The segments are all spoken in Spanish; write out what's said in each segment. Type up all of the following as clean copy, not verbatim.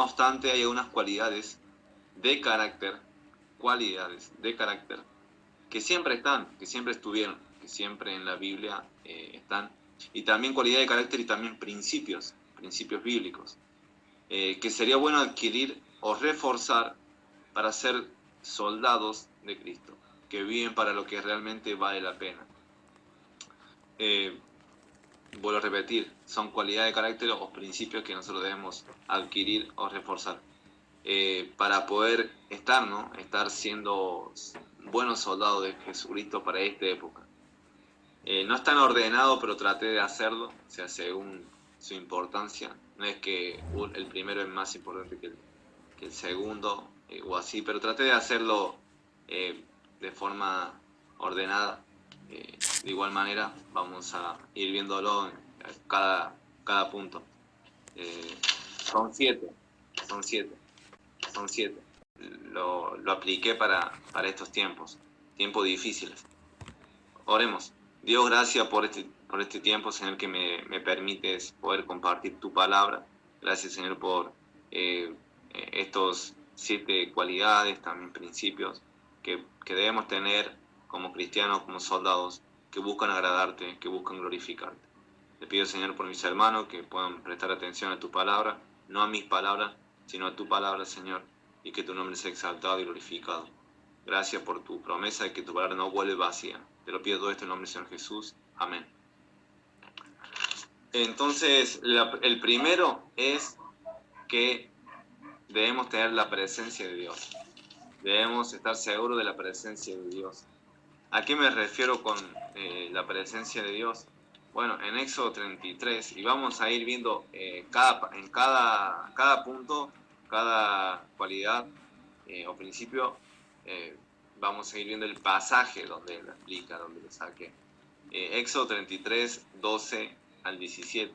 obstante, hay algunas cualidades de carácter, que siempre están, que siempre estuvieron, que siempre en la Biblia están, y también cualidades de carácter y también principios bíblicos, que sería bueno adquirir o reforzar para ser soldados de Cristo, que viven para lo que realmente vale la pena. Vuelvo a repetir, son cualidades de carácter o principios que nosotros debemos adquirir o reforzar para poder estar, ¿no? Estar siendo buenos soldados de Jesucristo para esta época. No es tan ordenado, pero traté de hacerlo, o sea, según su importancia. No es que el primero es más importante que el segundo o así, pero traté de hacerlo de forma ordenada. De igual manera, vamos a ir viéndolo en cada punto. Son siete. Lo apliqué para estos tiempos difíciles. Oremos. Dios, gracias por este tiempo, Señor, que me permites poder compartir tu palabra. Gracias, Señor, por estos 7 cualidades, también principios que debemos tener como cristianos, como soldados, que buscan agradarte, que buscan glorificarte. Te pido, Señor, por mis hermanos, que puedan prestar atención a tu palabra, no a mis palabras, sino a tu palabra, Señor, y que tu nombre sea exaltado y glorificado. Gracias por tu promesa de que tu palabra no vuelve vacía. Te lo pido todo esto en el nombre del Señor Jesús. Amén. Entonces, el primero es que debemos tener la presencia de Dios. Debemos estar seguros de la presencia de Dios. ¿A qué me refiero con la presencia de Dios? Bueno, en Éxodo 33, y vamos a ir viendo cada punto, cada cualidad o principio, vamos a ir viendo el pasaje donde lo explica, donde lo saque. Éxodo 33, 12 al 17.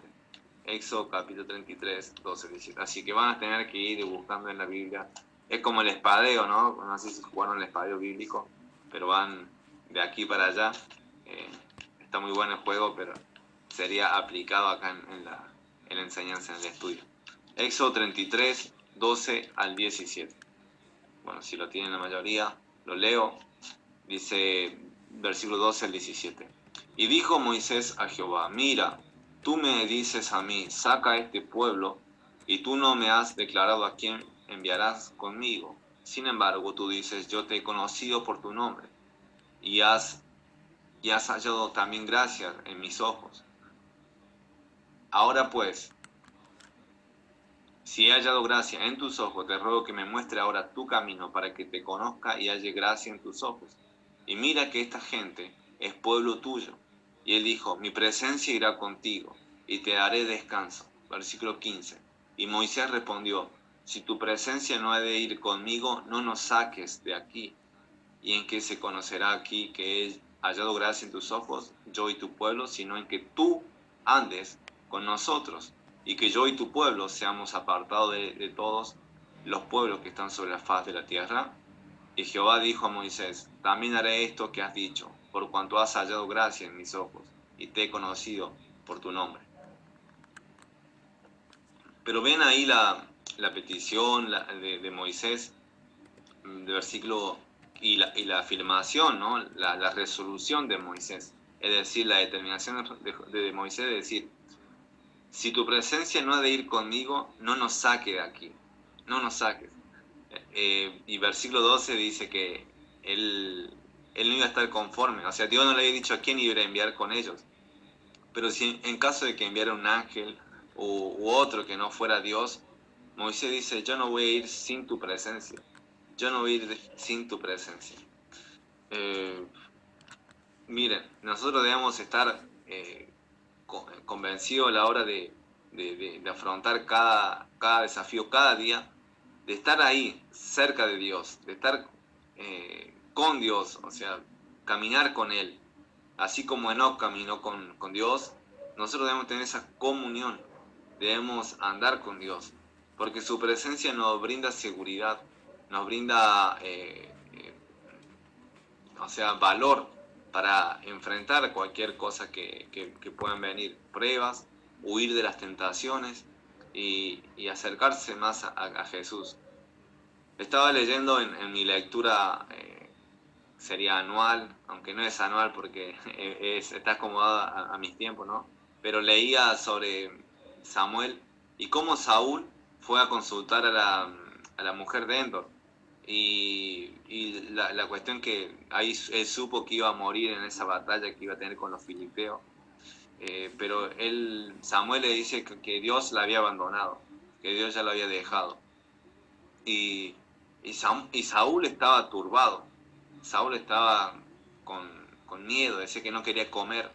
Éxodo capítulo 33, 12 al 17. Así que van a tener que ir buscando en la Biblia. Es como el espadeo, ¿no? No sé si jugaron el espadeo bíblico, pero van de aquí para allá. Está muy bueno el juego, pero sería aplicado acá en la enseñanza, en el estudio. Éxodo 33, 12 al 17. Bueno, si lo tienen la mayoría, lo leo. Dice, versículo 12 al 17. Y dijo Moisés a Jehová, mira, tú me dices a mí, saca a este pueblo, y tú no me has declarado a quién enviarás conmigo. Sin embargo, tú dices, yo te he conocido por tu nombre, y has hallado también gracia en mis ojos. Ahora pues, si he hallado gracia en tus ojos, te ruego que me muestre ahora tu camino para que te conozca y halle gracia en tus ojos. Y mira que esta gente es pueblo tuyo. Y él dijo, mi presencia irá contigo y te daré descanso. Versículo 15. Y Moisés respondió, si tu presencia no ha de ir conmigo, no nos saques de aquí. ¿Y en qué se conocerá aquí que he hallado gracia en tus ojos, yo y tu pueblo, sino en que tú andes con nosotros, y que yo y tu pueblo seamos apartados de todos los pueblos que están sobre la faz de la tierra? Y Jehová dijo a Moisés, también haré esto que has dicho, por cuanto has hallado gracia en mis ojos, y te he conocido por tu nombre. Pero ven ahí la petición de Moisés, de versículo, y la afirmación, ¿no? La resolución de Moisés, es decir, la determinación de Moisés de decir, si tu presencia no ha de ir conmigo, no nos saque de aquí, no nos saques. Y versículo 12 dice que él no iba a estar conforme, o sea, Dios no le había dicho a quién iba a enviar con ellos, pero si en caso de que enviara un ángel u otro que no fuera Dios, Moisés dice, yo no voy a ir sin tu presencia, yo no voy a ir sin tu presencia. Miren, nosotros debemos estar convencidos a la hora de afrontar cada desafío, cada día, de estar ahí, cerca de Dios, de estar con Dios, o sea, caminar con Él. Así como Enoc caminó con Dios, nosotros debemos tener esa comunión, debemos andar con Dios, porque su presencia nos brinda seguridad, nos brinda valor para enfrentar cualquier cosa que puedan venir, pruebas, huir de las tentaciones y acercarse más a Jesús. Estaba leyendo en mi lectura, sería anual, aunque no es anual porque está acomodada a mis tiempos, ¿no? Pero leía sobre Samuel y cómo Saúl fue a consultar a la mujer de Endor. Y la cuestión que ahí él supo que iba a morir en esa batalla que iba a tener con los filisteos. Pero Samuel le dice que Dios la había abandonado, que Dios ya lo había dejado. Y Saúl estaba turbado. Saúl estaba con miedo, decía que no quería comer.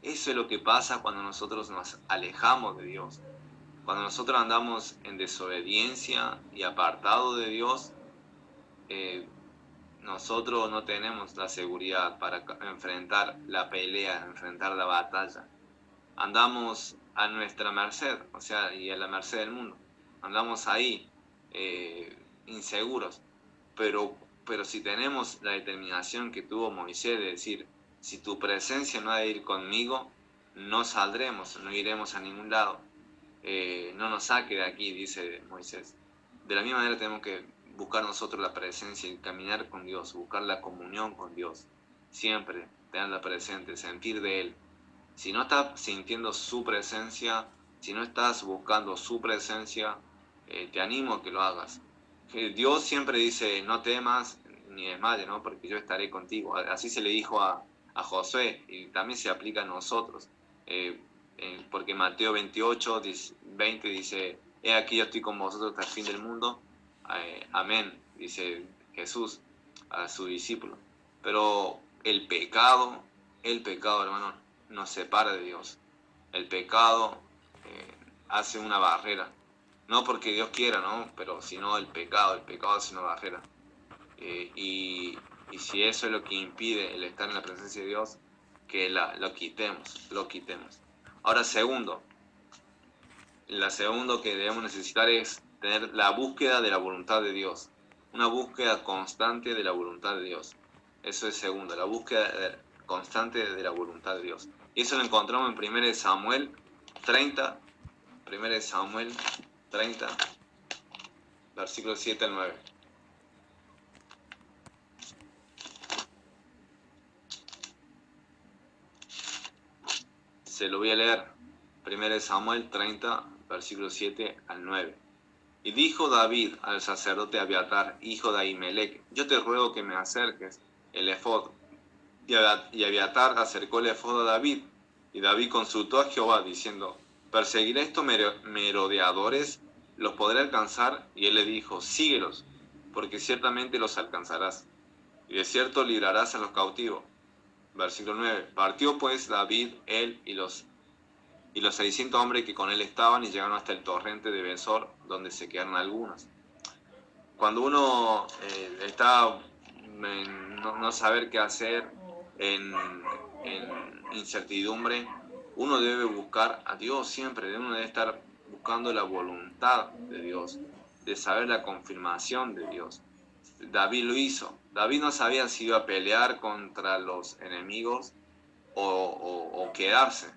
Eso es lo que pasa cuando nosotros nos alejamos de Dios. Cuando nosotros andamos en desobediencia y apartado de Dios, nosotros no tenemos la seguridad para enfrentar la pelea, enfrentar la batalla. Andamos a nuestra merced, o sea, y a la merced del mundo. Andamos ahí, inseguros. Pero si tenemos la determinación que tuvo Moisés de decir, si tu presencia no ha de ir conmigo, no saldremos, no iremos a ningún lado. No nos saque de aquí, dice Moisés. De la misma manera tenemos que buscar nosotros la presencia y caminar con Dios, buscar la comunión con Dios. Siempre tenerla presente, sentir de Él. Si no estás sintiendo su presencia, si no estás buscando su presencia, te animo a que lo hagas. Dios siempre dice, no temas ni desmayes, ¿no? Porque yo estaré contigo. Así se le dijo a Josué y también se aplica a nosotros. Porque Mateo 28, 20 dice, he aquí yo estoy con vosotros hasta el fin del mundo. Amén, dice Jesús a su discípulo. Pero el pecado, hermano, nos separa de Dios. El pecado hace una barrera. No porque Dios quiera, ¿no? Pero sino el pecado hace una barrera. Y si eso es lo que impide el estar en la presencia de Dios, que lo quitemos. Ahora, segundo que debemos necesitar es tener la búsqueda de la voluntad de Dios. Una búsqueda constante de la voluntad de Dios. Eso es segundo, la búsqueda constante de la voluntad de Dios. Y eso lo encontramos en 1 Samuel 30, 1 Samuel 30, versículos 7 al 9. Se lo voy a leer. 1 Samuel 30, versículos 7 al 9. Y dijo David al sacerdote Abiatar, hijo de Ahimelech, yo te ruego que me acerques el efod. Y Abiatar acercó el efod a David. Y David consultó a Jehová, diciendo, ¿perseguiré estos merodeadores? ¿Los podré alcanzar? Y él le dijo, síguelos, porque ciertamente los alcanzarás. Y de cierto librarás a los cautivos. Versículo 9. Partió pues David, él y los 600 hombres que con él estaban y llegaron hasta el torrente de Besor, donde se quedaron algunos. Cuando uno está en no saber qué hacer, en incertidumbre, uno debe buscar a Dios siempre, uno debe estar buscando la voluntad de Dios, de saber la confirmación de Dios. David lo hizo. David no sabía si iba a pelear contra los enemigos o quedarse.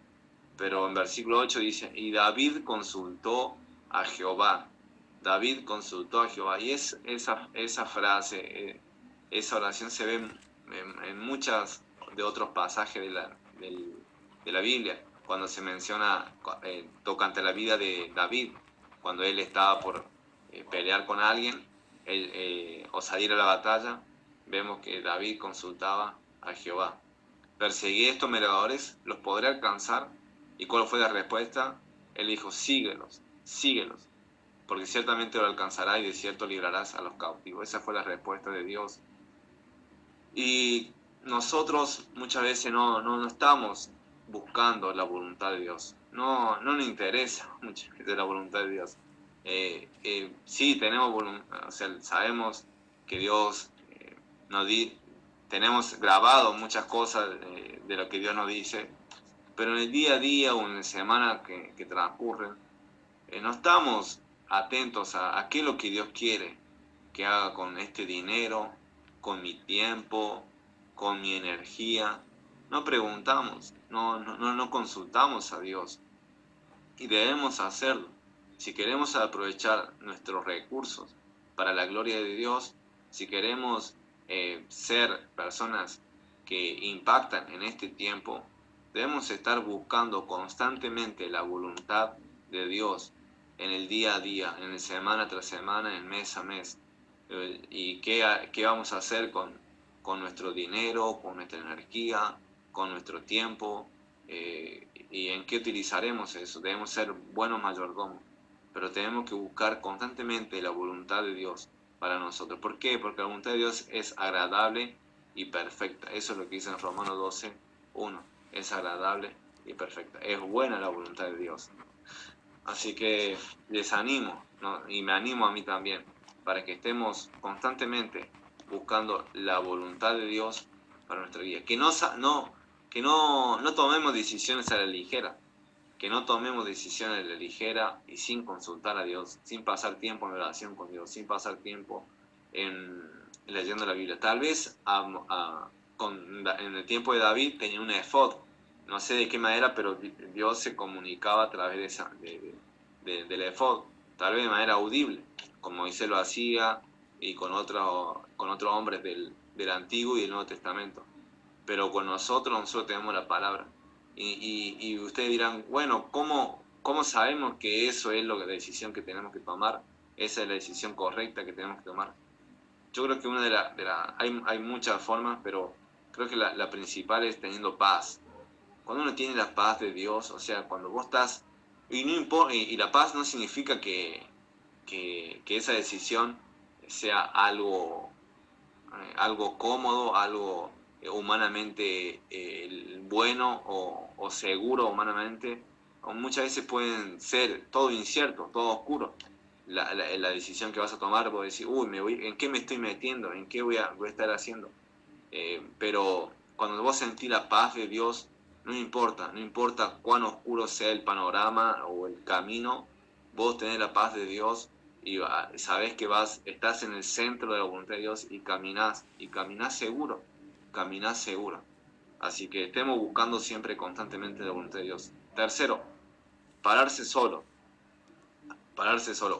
Pero en versículo 8 dice, y David consultó a Jehová. David consultó a Jehová. Y esa frase, esa oración se ve en muchas de otros pasajes de la Biblia. Cuando se menciona tocante la vida de David, cuando él estaba por pelear con alguien o salir a la batalla, vemos que David consultaba a Jehová. ¿Perseguí a estos merodeadores? ¿Los podré alcanzar? ¿Y cuál fue la respuesta? Él dijo, síguelos, porque ciertamente lo alcanzarás y de cierto librarás a los cautivos. Esa fue la respuesta de Dios. Y nosotros muchas veces no estamos buscando la voluntad de Dios. No nos interesa muchas veces la voluntad de Dios. Sí, tenemos voluntad, o sea, sabemos que Dios tenemos grabado muchas cosas de lo que Dios nos dice, pero en el día a día o en la semana que transcurren, no estamos atentos a qué es lo que Dios quiere que haga con este dinero, con mi tiempo, con mi energía. No preguntamos, no consultamos a Dios. Y debemos hacerlo. Si queremos aprovechar nuestros recursos para la gloria de Dios, si queremos ser personas que impactan en este tiempo, debemos estar buscando constantemente la voluntad de Dios en el día a día, en el semana tras semana, en mes a mes. Y qué vamos a hacer con nuestro dinero, con nuestra energía, con nuestro tiempo, y en qué utilizaremos eso. Debemos ser buenos mayordomos, pero tenemos que buscar constantemente la voluntad de Dios para nosotros. ¿Por qué? Porque la voluntad de Dios es agradable y perfecta. Eso es lo que dice en Romanos 12:1. Es agradable y perfecta. Es buena la voluntad de Dios. Así que les animo, ¿no? Y me animo a mí también, para que estemos constantemente buscando la voluntad de Dios para nuestra vida. Que no tomemos decisiones a la ligera, que no tomemos decisiones a la ligera y sin consultar a Dios, sin pasar tiempo en oración con Dios, sin pasar tiempo leyendo la Biblia. Tal vez en el tiempo de David tenía un efod, no sé de qué manera, pero Dios se comunicaba a través del efod, tal vez de manera audible, como Moisés lo hacía y con otros hombres del Antiguo y del Nuevo Testamento. Pero con nosotros tenemos la palabra. Y ustedes dirán, bueno, ¿cómo sabemos que eso es la decisión que tenemos que tomar? Esa es la decisión correcta que tenemos que tomar. Yo creo que hay muchas formas, pero creo que la principal es teniendo paz. Cuando uno tiene la paz de Dios, o sea, cuando vos estás, y la paz no significa que esa decisión sea algo cómodo, algo humanamente bueno o seguro humanamente, o muchas veces pueden ser todo incierto, todo oscuro. La decisión que vas a tomar, vos decís, ¿en qué me estoy metiendo? ¿En qué voy a estar haciendo? Pero cuando vos sentís la paz de Dios, no importa cuán oscuro sea el panorama o el camino, vos tenés la paz de Dios y sabés que estás en el centro de la voluntad de Dios y caminás seguro, caminás seguro. Así que estemos buscando siempre constantemente la voluntad de Dios. Tercero, pararse solo,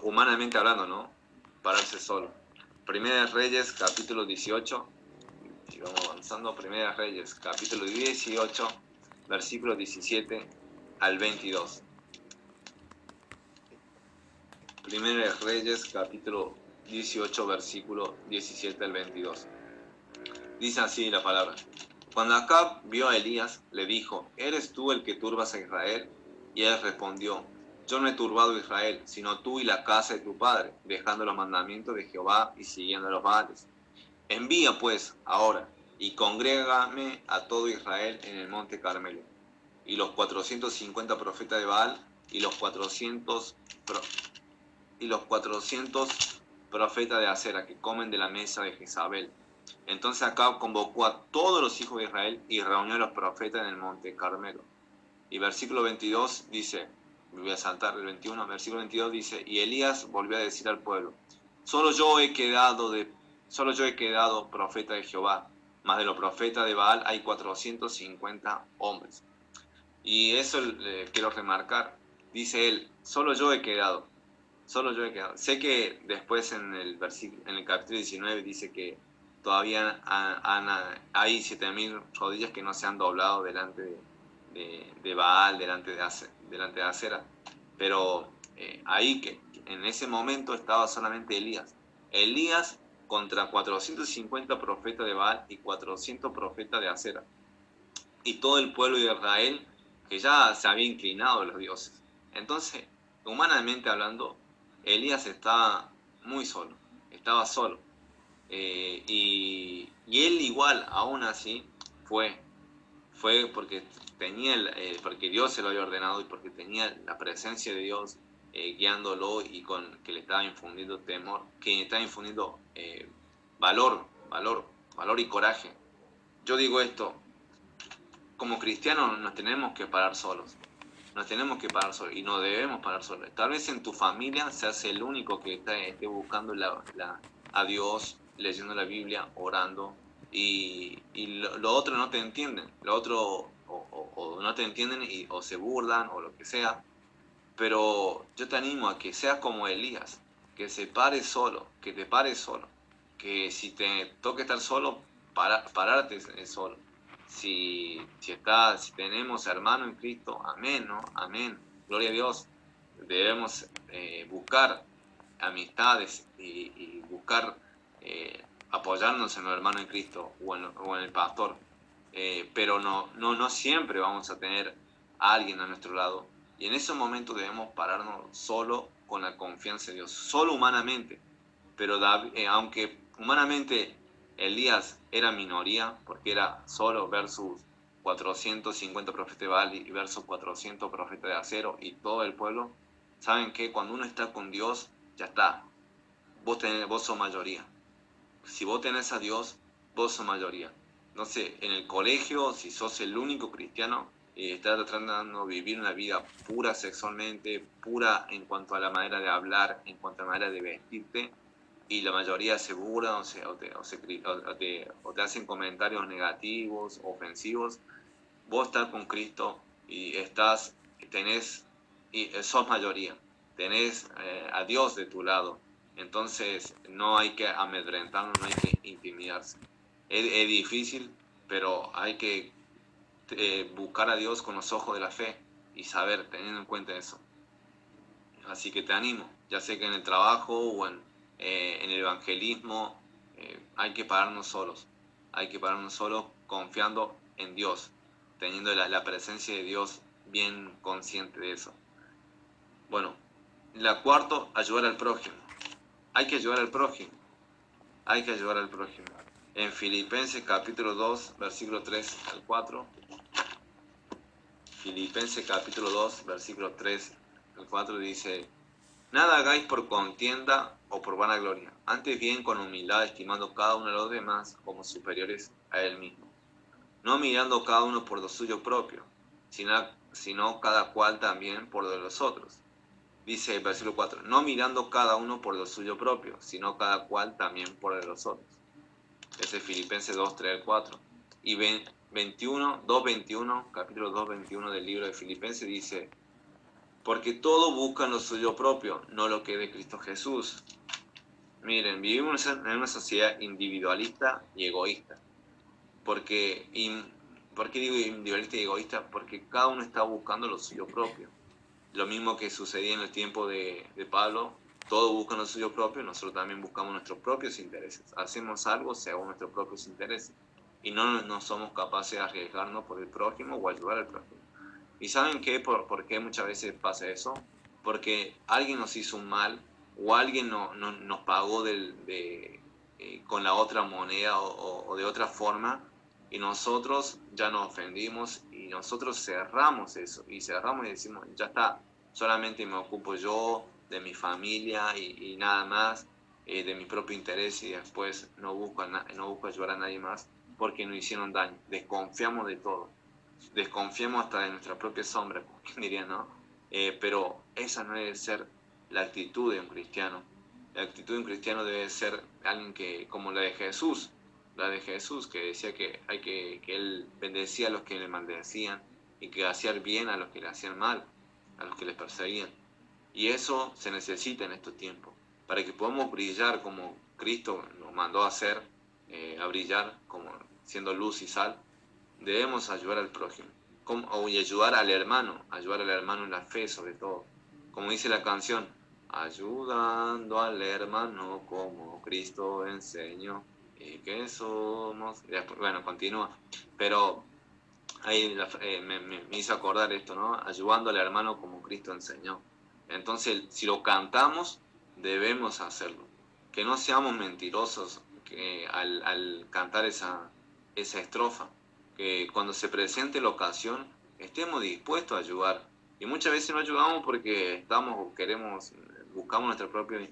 humanamente hablando, ¿no? Pararse solo. Primera de Reyes, capítulo 18, y vamos avanzando. Primera de Reyes, capítulo 18, versículos 17 al 22. Primera de Reyes, capítulo 18, versículo 17 al 22. Dice así la palabra. Cuando Acab vio a Elías, le dijo, ¿eres tú el que turbas a Israel? Y él respondió, yo no he turbado a Israel, sino tú y la casa de tu padre, dejando los mandamientos de Jehová y siguiendo los Baales. Envía pues ahora y congrégame a todo Israel en el monte Carmelo. Y los 450 profetas de Baal y los 400 profetas de Acera que comen de la mesa de Jezabel. Entonces Acab convocó a todos los hijos de Israel y reunió a los profetas en el monte Carmelo. Y versículo 22 dice, me voy a saltar el 21, versículo 22 dice, y Elías volvió a decir al pueblo, solo yo he quedado profeta de Jehová, mas de los profetas de Baal hay 450 hombres. Y eso quiero remarcar, dice él, solo yo he quedado. Sé que después en el capítulo 19 dice que todavía hay 7.000 rodillas que no se han doblado delante de Baal, delante de Acera. Pero ahí que en ese momento estaba solamente Elías contra 450 profetas de Baal y 400 profetas de Acera. Y todo el pueblo de Israel que ya se había inclinado a los dioses. Entonces, humanamente hablando, Elías estaba muy solo, estaba solo. Y él igual, aún así, fue porque porque Dios se lo había ordenado y porque tenía la presencia de Dios guiándolo y que le estaba infundiendo temor, que le estaba infundiendo valor y coraje. Yo digo esto, como cristianos nos tenemos que parar solos. Y no debemos parar solos. Tal vez en tu familia seas el único que esté buscando a Dios, leyendo la Biblia, orando, y lo otro no te entienden. Lo otro o no te entienden o se burlan o lo que sea. Pero yo te animo a que seas como Elías, que se pare solo, que te pares solo, que si te toca estar solo, pararte solo. Si tenemos hermano en Cristo, amén, ¿no? Amén, gloria a Dios. Debemos buscar amistades y buscar apoyarnos en los hermanos en Cristo o en el pastor. Pero no siempre vamos a tener a alguien a nuestro lado. Y en esos momentos debemos pararnos solo con la confianza en Dios, solo humanamente. Pero aunque humanamente Elías era minoría, porque era solo versus 450 profetas de Baal y versus 400 profetas de acero y todo el pueblo, saben que cuando uno está con Dios, ya está. Vos sos mayoría. Si vos tenés a Dios, vos sos mayoría. No sé, en el colegio, si sos el único cristiano, estás tratando de vivir una vida pura sexualmente, pura en cuanto a la manera de hablar, en cuanto a la manera de vestirte, y la mayoría se burla o te hacen comentarios negativos, ofensivos, vos estás con Cristo y sos mayoría, tenés a Dios de tu lado. Entonces no hay que amedrentarnos, no hay que intimidarse. Es difícil, pero hay que buscar a Dios con los ojos de la fe y saber, teniendo en cuenta eso. Así que te animo, ya sé que en el trabajo o en el evangelismo hay que pararnos solos. Hay que pararnos solos confiando en Dios, teniendo la presencia de Dios bien consciente de eso. Bueno, la cuarto, ayudar al prójimo. Hay que ayudar al prójimo. Hay que ayudar al prójimo. En Filipenses capítulo 2, versículo 3 al 4. Filipenses capítulo 2, versículo 3 al 4 dice: nada hagáis por contienda o por vanagloria, antes bien con humildad, estimando cada uno a los demás como superiores a él mismo, no mirando cada uno por lo suyo propio, sino cada cual también por lo de los otros. Dice el versículo 4, no mirando cada uno por lo suyo propio, sino cada cual también por lo de los otros. Ese es Filipenses 2, 3 al 4. Y 2.21, capítulo 2.21 del libro de Filipenses dice: porque todo buscan lo suyo propio, no lo que es de Cristo Jesús. Miren, vivimos en una sociedad individualista y egoísta. ¿Por qué digo individualista y egoísta? Porque cada uno está buscando lo suyo propio. Lo mismo que sucedía en el tiempo de Pablo, todos buscan lo suyo propio, nosotros también buscamos nuestros propios intereses. Hacemos algo según nuestros propios intereses. Y no somos capaces de arriesgarnos por el prójimo o ayudar al prójimo. ¿Y saben qué? ¿Por qué muchas veces pasa eso? Porque alguien nos hizo un mal o alguien nos pagó con la otra moneda o de otra forma y nosotros ya nos ofendimos y nosotros cerramos eso y cerramos y decimos, ya está, solamente me ocupo yo, de mi familia y nada más, de mi propio interés y después no busco ayudar a nadie más porque nos hicieron daño. Desconfiamos de todo. Desconfiamos hasta de nuestra propia sombra, diría, ¿no? Pero esa no debe ser la actitud de un cristiano. La actitud de un cristiano debe ser alguien como la de Jesús, que decía que él bendecía a los que le maldecían y que hacía el bien a los que le hacían mal, a los que les perseguían. Y eso se necesita en estos tiempos, para que podamos brillar como Cristo nos mandó a hacer, a brillar como siendo luz y sal. Debemos ayudar al prójimo y ayudar al hermano en la fe sobre todo. Como dice la canción, ayudando al hermano como Cristo enseñó y que somos. Después, bueno, continúa. Pero ahí me hizo acordar esto, ¿no? Ayudando al hermano como Cristo enseñó. Entonces, si lo cantamos, debemos hacerlo. Que no seamos mentirosos al cantar esa estrofa. Que cuando se presente la ocasión, estemos dispuestos a ayudar. Y muchas veces no ayudamos porque buscamos nuestra propia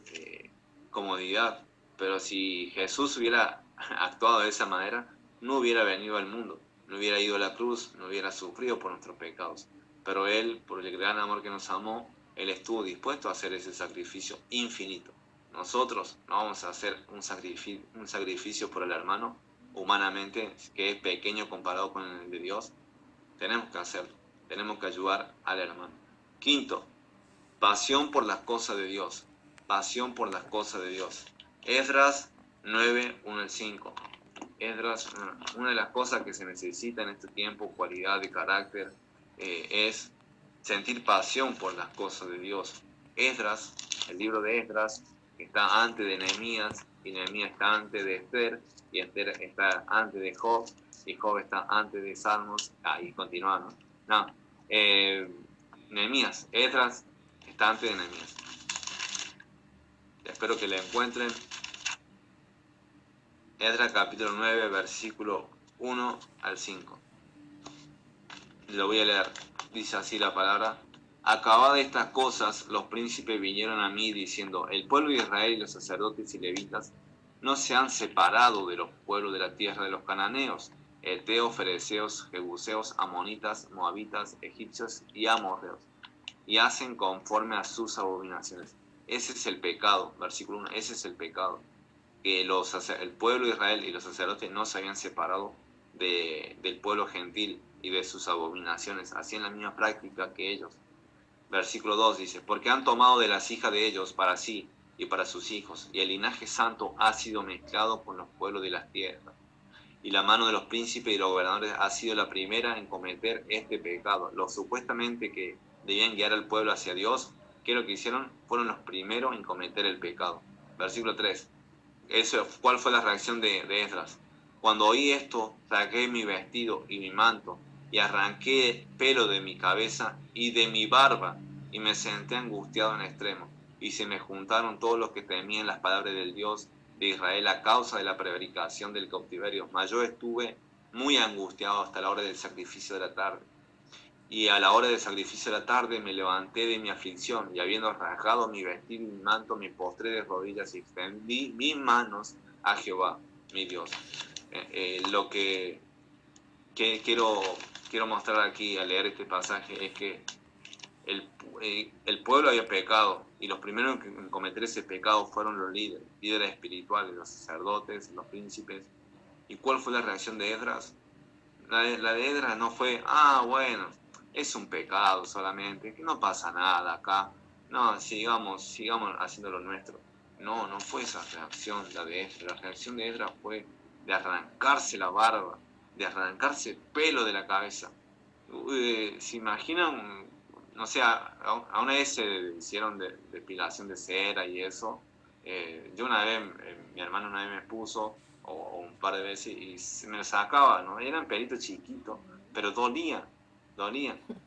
comodidad. Pero si Jesús hubiera actuado de esa manera, no hubiera venido al mundo, no hubiera ido a la cruz, no hubiera sufrido por nuestros pecados. Pero Él, por el gran amor que nos amó, Él estuvo dispuesto a hacer ese sacrificio infinito. Nosotros no vamos a hacer un sacrificio por el hermano, humanamente, que es pequeño comparado con el de Dios. Tenemos que hacerlo, tenemos que ayudar al hermano. Quinto, Pasión por las cosas de Dios. Pasión por las cosas de Dios. Esdras 9, 1 al 5. Esdras, una de las cosas que se necesita en este tiempo, cualidad de carácter, es sentir pasión por las cosas de Dios. Esdras, el libro de Esdras, está antes de Nehemías, y Nehemías está antes de Esther, y Esther está antes de Job, y Job está antes de Salmos, ahí continuando. No, Nehemías, Esdras está antes de Nehemías. Espero que le encuentren. Esdras capítulo 9, versículo 1 al 5. Lo voy a leer. Dice así la palabra. Acabadas estas cosas, los príncipes vinieron a mí diciendo, el pueblo de Israel y los sacerdotes y levitas no se han separado de los pueblos de la tierra de los cananeos, heteos, fereceos, jebuseos, amonitas, moabitas, egipcios y amorreos, y hacen conforme a sus abominaciones. Ese es el pecado, versículo 1, ese es el pecado, que el pueblo de Israel y los sacerdotes no se habían separado del pueblo gentil y de sus abominaciones, hacían la misma práctica que ellos. Versículo 2 dice, porque han tomado de las hijas de ellos para sí y para sus hijos, y el linaje santo ha sido mezclado con los pueblos de las tierras. Y la mano de los príncipes y los gobernadores ha sido la primera en cometer este pecado. Los supuestamente que debían guiar al pueblo hacia Dios, ¿qué es lo que hicieron? Fueron los primeros en cometer el pecado. Versículo 3. ¿Cuál fue la reacción de Esdras? Cuando oí esto, saqué mi vestido y mi manto, y arranqué pelo de mi cabeza y de mi barba, y me senté angustiado en extremo. Y se me juntaron todos los que temían las palabras del Dios de Israel a causa de la prevaricación del cautiverio. Mas yo estuve muy angustiado hasta la hora del sacrificio de la tarde. Y a la hora del sacrificio de la tarde me levanté de mi aflicción, y habiendo rasgado mi vestido y mi manto, me postré de rodillas y extendí mis manos a Jehová, mi Dios. Lo que quiero mostrar aquí al leer este pasaje es que el pueblo había pecado, y los primeros en cometer ese pecado fueron los líderes espirituales, los sacerdotes, los príncipes. ¿Y cuál fue la reacción de Esdras? La de Esdras no fue, bueno, es un pecado solamente, que no pasa nada acá, no, sigamos haciendo lo nuestro. No fue esa reacción la de Esdras. La reacción de Esdras fue de arrancarse la barba, de arrancarse el pelo de la cabeza. ¿Se imaginan? No sé, a una vez se hicieron depilación de cera y eso. Yo una vez, mi hermano una vez me puso, o un par de veces, y se me lo sacaba, ¿no? Eran pelitos chiquitos, pero dolía.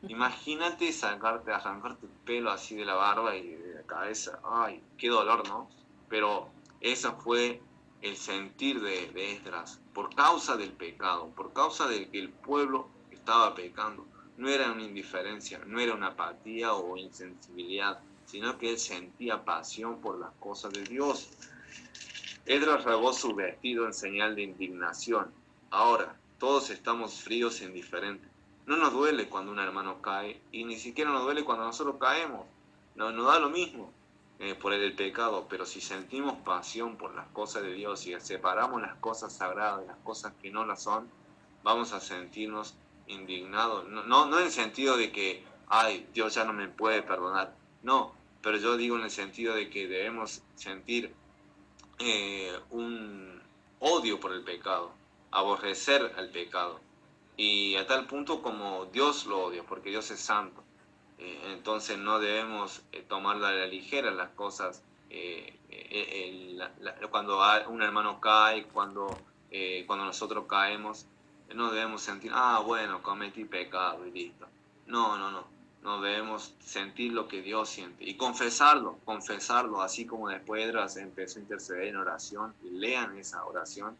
Imagínate arrancarte el pelo así de la barba y de la cabeza. Ay, qué dolor, ¿no? Pero eso fue el sentir de Esdras, por causa del pecado, por causa de que el pueblo estaba pecando. No era una indiferencia, no era una apatía o insensibilidad, sino que él sentía pasión por las cosas de Dios. Esdras rasgó su vestido en señal de indignación. Ahora, todos estamos fríos e indiferentes. No nos duele cuando un hermano cae, y ni siquiera nos duele cuando nosotros caemos. Nos da lo mismo por el pecado, pero si sentimos pasión por las cosas de Dios y separamos las cosas sagradas de las cosas que no las son, vamos a sentirnos indignados. No en el sentido de que, Dios ya no me puede perdonar. No, pero yo digo en el sentido de que debemos sentir un odio por el pecado, aborrecer al pecado, y a tal punto como Dios lo odia, porque Dios es santo. Entonces no debemos tomar a la ligera las cosas. Cuando un hermano cae, cuando nosotros caemos, no debemos sentir, bueno, cometí pecado y listo. No debemos sentir lo que Dios siente y confesarlo, así como después Esdras empezó a interceder en oración, y lean esa oración,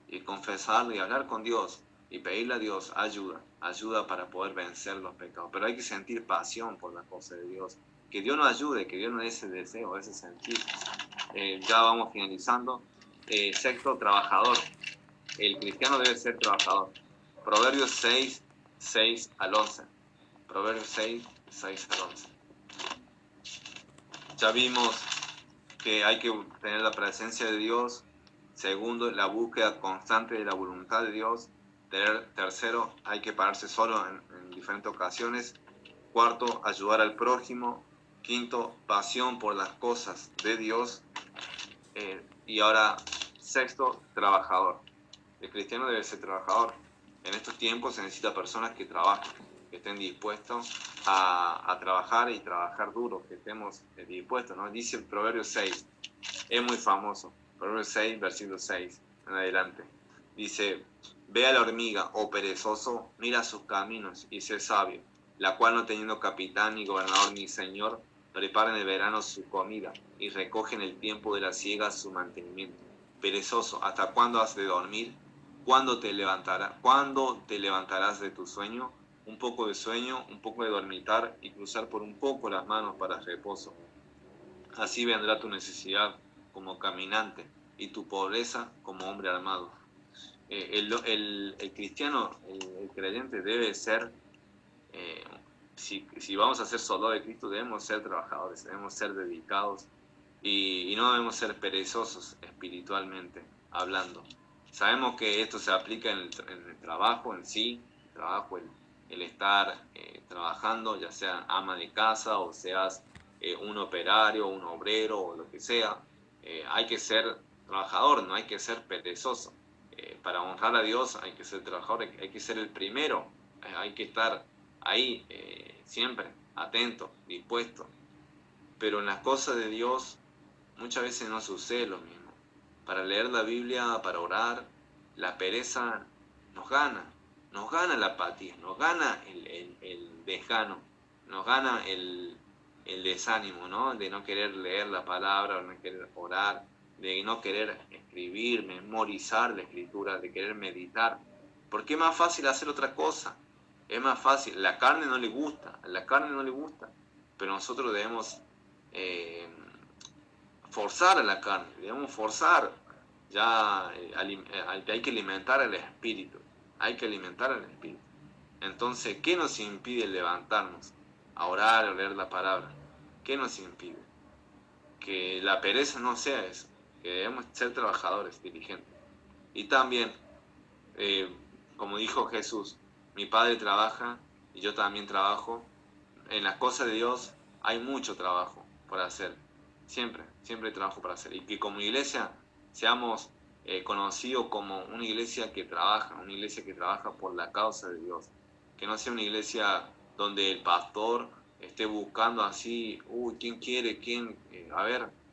y confesarlo y hablar con Dios y pedirle a Dios ayuda para poder vencer los pecados. Pero hay que sentir pasión por las cosas de Dios, que Dios nos ayude, que Dios nos dé ese deseo, ese sentir. Ya vamos finalizando. Sexto, trabajador. El cristiano debe ser trabajador. Proverbios 6, 6 al 11. Proverbios 6, 6 al 11. Ya vimos que hay que tener la presencia de Dios. Segundo, la búsqueda constante de la voluntad de Dios. Tercero, hay que pararse solo en diferentes ocasiones. Cuarto, ayudar al prójimo. Quinto, pasión por las cosas de Dios. Y ahora, sexto, trabajador. El cristiano debe ser trabajador. En estos tiempos se necesita personas que trabajen, que estén dispuestos a trabajar y trabajar duro, que estemos dispuestos, ¿no? Dice el Proverbio 6, es muy famoso, Proverbio 6, versículo 6, en adelante. Dice, ve a la hormiga, oh perezoso, mira sus caminos y sé sabio, la cual no teniendo capitán, ni gobernador, ni señor, prepara en el verano su comida y recoge en el tiempo de la siega su mantenimiento. Perezoso, ¿hasta cuándo has de dormir? ¿Cuándo te levantarás de tu sueño? Un poco de sueño, un poco de dormitar y cruzar por un poco las manos para reposo. Así vendrá tu necesidad como caminante y tu pobreza como hombre armado. El cristiano, el creyente debe ser, si vamos a ser soldados de Cristo, debemos ser trabajadores, debemos ser dedicados y no debemos ser perezosos espiritualmente hablando. Sabemos que esto se aplica en el trabajo en sí, el estar trabajando, ya sea ama de casa o seas un operario, un obrero o lo que sea. Hay que ser trabajador, no hay que ser perezoso. Para honrar a Dios hay que ser trabajador, hay que ser el primero, hay que estar ahí siempre, atento, dispuesto. Pero en las cosas de Dios muchas veces no sucede lo mismo. Para leer la Biblia, para orar, la pereza nos gana la apatía, nos gana el desgano, nos gana el desánimo, ¿no? De no querer leer la palabra, de no querer orar, de no querer escribir, memorizar la escritura, de querer meditar. Porque es más fácil hacer otra cosa, es más fácil. La carne no le gusta, pero nosotros debemos forzar a la carne, debemos forzar, hay que alimentar el espíritu, Entonces, ¿qué nos impide levantarnos a orar, a leer la palabra? ¿Qué nos impide? Que la pereza no sea eso, que debemos ser trabajadores, diligentes. Y también, como dijo Jesús, mi Padre trabaja y yo también trabajo. En las cosas de Dios hay mucho trabajo por hacer. Siempre hay trabajo para hacer. Y que como iglesia seamos conocidos como una iglesia que trabaja por la causa de Dios. Que no sea una iglesia donde el pastor esté buscando así, ¿quién quiere?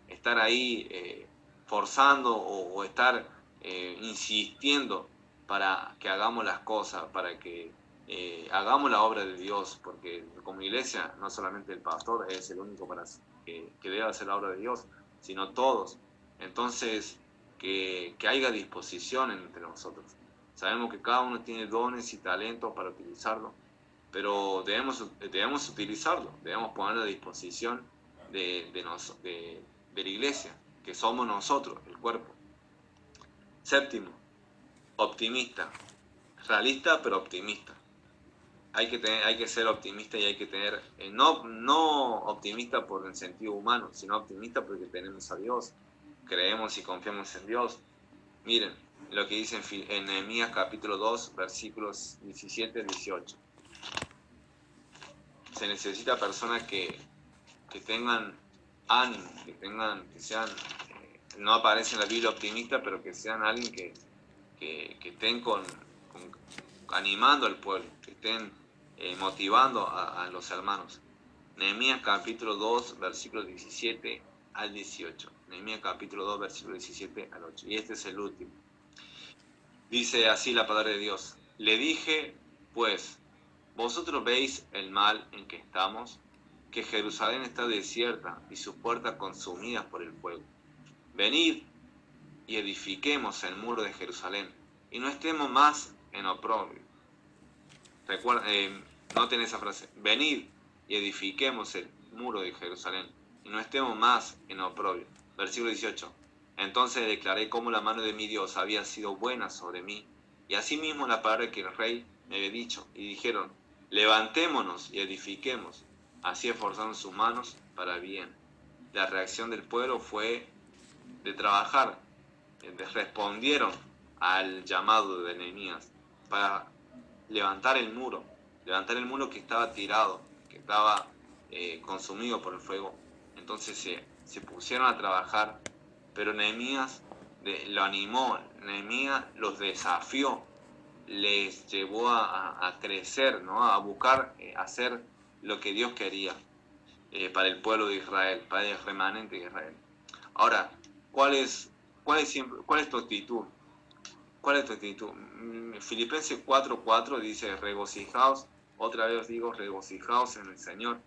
Estar ahí forzando o estar insistiendo para que hagamos las cosas, para que hagamos la obra de Dios, porque como iglesia no solamente el pastor es el único que debe hacer la obra de Dios, sino todos. Entonces, que haya disposición entre nosotros. Sabemos que cada uno tiene dones y talentos para utilizarlo, pero debemos utilizarlo, debemos ponerlo a disposición de la iglesia, que somos nosotros, el cuerpo. Séptimo, optimista. Realista, pero optimista. Hay que ser optimista y hay que tener, no optimista por el sentido humano, sino optimista porque tenemos a Dios, creemos y confiamos en Dios. Miren lo que dice en Nehemías capítulo 2, versículos 17 y 18. Se necesita personas que tengan ánimo, que sean, no aparece en la Biblia optimista, pero que sean alguien que estén animando al pueblo, que estén motivando a los hermanos. Nehemías capítulo 2, versículos 17 al 18. Nehemías capítulo 2, versículo 17 al 8. Y este es el último. Dice así la palabra de Dios. Le dije, pues, vosotros veis el mal en que estamos, que Jerusalén está desierta y sus puertas consumidas por el fuego. Venid y edifiquemos el muro de Jerusalén y no estemos más en oprobio. Noten esa frase. Venid y edifiquemos el muro de Jerusalén y no estemos más en oprobio. Versículo 18. Entonces declaré cómo la mano de mi Dios había sido buena sobre mí, y asimismo la palabra que el rey me había dicho, y dijeron, levantémonos y edifiquemos. Así esforzaron sus manos para bien. La reacción del pueblo fue de trabajar, respondieron al llamado de Nehemías para levantar el muro que estaba tirado, que estaba consumido por el fuego. Entonces se pusieron a trabajar, pero Nehemías lo animó, Nehemías los desafió, les llevó a crecer, ¿no? A buscar hacer lo que Dios quería para el pueblo de Israel, para el remanente de Israel. Ahora, ¿cuál es tu actitud? ¿Cuál es tu actitud? Filipenses 4:4 dice, regocijaos, otra vez os digo, regocijaos en el Señor.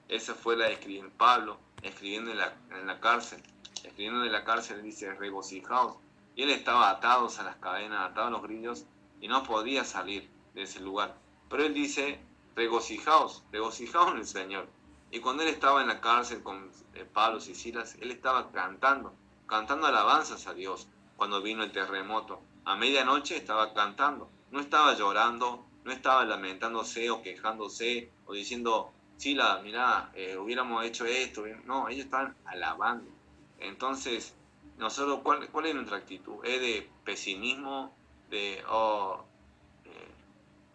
Esa fue la de Pablo, escribiendo en la cárcel. Escribiendo de la cárcel dice, regocijaos. Y él estaba atado a las cadenas, atado a los grillos, y no podía salir de ese lugar. Pero él dice, regocijaos en el Señor. Y cuando él estaba en la cárcel con Pablo y Silas, él estaba cantando alabanzas a Dios. Cuando vino el terremoto, a medianoche estaba cantando, no estaba llorando, no estaba lamentándose o quejándose o diciendo, Sila, mirá, hubiéramos hecho esto. No, ellos estaban alabando. Entonces, nosotros, ¿cuál es nuestra actitud? ¿Es de pesimismo, de,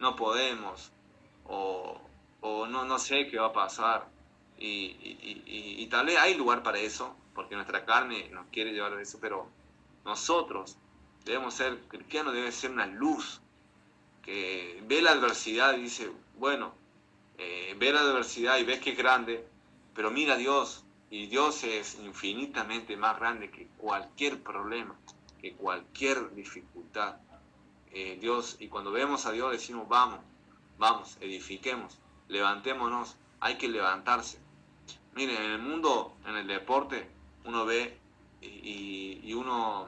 no podemos, o no sé qué va a pasar? Y tal vez hay lugar para eso, porque nuestra carne nos quiere llevar a eso, pero nosotros debemos ser, cristianos debe ser una luz que ve la adversidad y dice, bueno, ve la adversidad y ves que es grande, pero mira a Dios, y Dios es infinitamente más grande que cualquier problema, que cualquier dificultad. Dios, y cuando vemos a Dios decimos, vamos, edifiquemos, levantémonos, hay que levantarse. Miren, en el mundo, en el deporte, uno ve y uno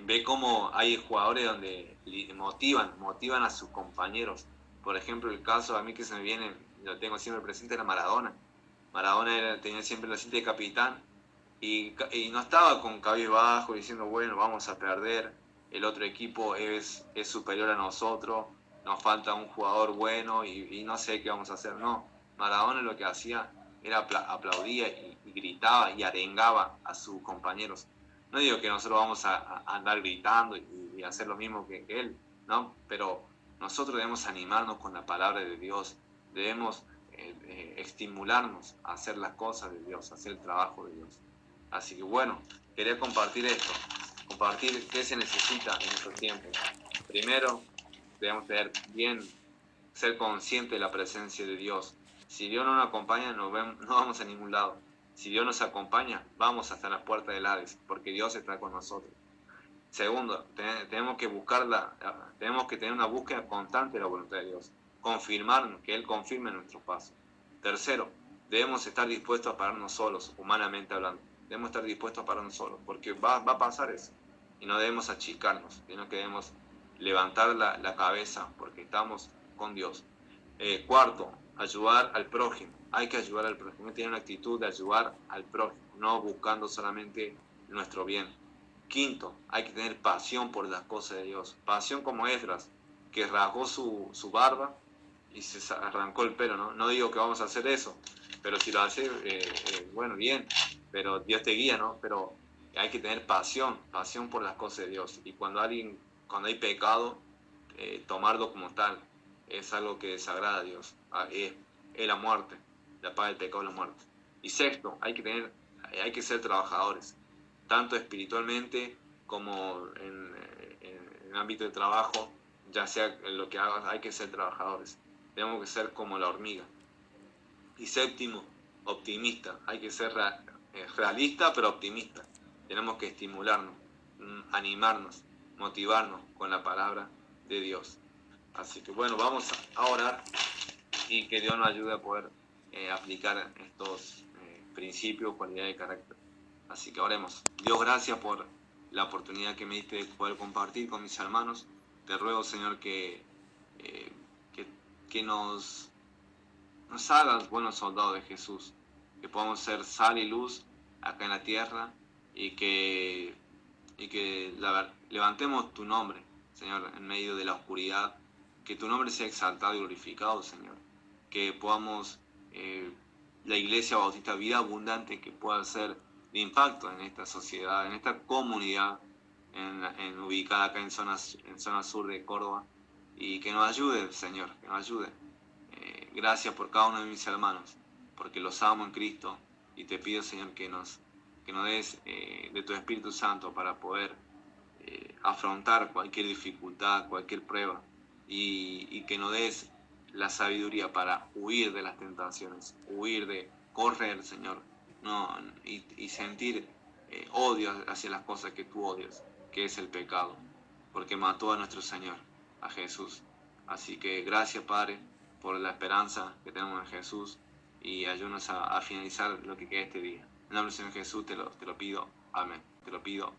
ve cómo hay jugadores donde motivan a sus compañeros. Por ejemplo, el caso a mí que se me viene, lo tengo siempre presente, era Maradona. Maradona tenía siempre la cinta de capitán y no estaba con cabizbajo diciendo, bueno, vamos a perder, el otro equipo es superior a nosotros, nos falta un jugador bueno y no sé qué vamos a hacer. No, Maradona lo que hacía era aplaudía y gritaba y arengaba a sus compañeros. No digo que nosotros vamos a andar gritando y hacer lo mismo que él, ¿no? Pero nosotros debemos animarnos con la palabra de Dios, debemos estimularnos a hacer las cosas de Dios, a hacer el trabajo de Dios. Así que bueno, quería compartir esto, compartir qué se necesita en estos tiempos. Primero, debemos ser conscientes de la presencia de Dios. Si Dios no nos acompaña, no vamos a ningún lado. Si Dios nos acompaña, vamos hasta las puertas del Hades, porque Dios está con nosotros. Segundo, tenemos que tener una búsqueda constante de la voluntad de Dios, que Él confirme nuestros pasos. Tercero, debemos estar dispuestos a pararnos solos, humanamente hablando. Debemos estar dispuestos a pararnos solos, porque va a pasar eso. Y no debemos achicarnos, sino que debemos levantar la cabeza, porque estamos con Dios. Cuarto, ayudar al prójimo. Hay que ayudar al prójimo. Hay que tener una actitud de ayudar al prójimo, no buscando solamente nuestro bien. Quinto, hay que tener pasión por las cosas de Dios. Pasión como Esdras, que rasgó su barba y se arrancó el pelo. No digo que vamos a hacer eso, pero si lo hace, bueno, bien, pero Dios te guía, ¿no? Pero hay que tener pasión por las cosas de Dios. Y cuando hay pecado, tomarlo como tal. Es algo que desagrada a Dios. Es la muerte, la paga del pecado es la muerte. Y sexto, hay que ser trabajadores, tanto espiritualmente como en el ámbito de trabajo, ya sea lo que hagas, hay que ser trabajadores. Tenemos que ser como la hormiga. Y séptimo, optimista. Hay que ser realista, pero optimista. Tenemos que estimularnos, animarnos, motivarnos con la palabra de Dios. Así que bueno, vamos a orar y que Dios nos ayude a poder aplicar estos principios, cualidades de carácter. Así que oremos. Dios, gracias por la oportunidad que me diste de poder compartir con mis hermanos. Te ruego, Señor, que nos hagas buenos soldados de Jesús, que podamos ser sal y luz acá en la tierra y que levantemos tu nombre, Señor, en medio de la oscuridad. Que tu nombre sea exaltado y glorificado, Señor. Que podamos, la Iglesia Bautista Vida Abundante, que pueda ser de impacto en esta sociedad, en esta comunidad, ubicada acá en zona sur de Córdoba. Y que nos ayude, Señor, que nos ayude. Gracias por cada uno de mis hermanos. porque los amo en Cristo, y te pido, Señor, que nos des de tu Espíritu Santo para poder afrontar cualquier dificultad, cualquier prueba, y que nos des la sabiduría para huir de las tentaciones, huir de correr, Señor, no, y sentir odio hacia las cosas que tú odias, que es el pecado, porque mató a nuestro Señor, a Jesús. Así que gracias, Padre, por la esperanza que tenemos en Jesús, y ayúdanos a finalizar lo que queda este día. En el nombre del Señor Jesús te lo pido. Amén. Te lo pido.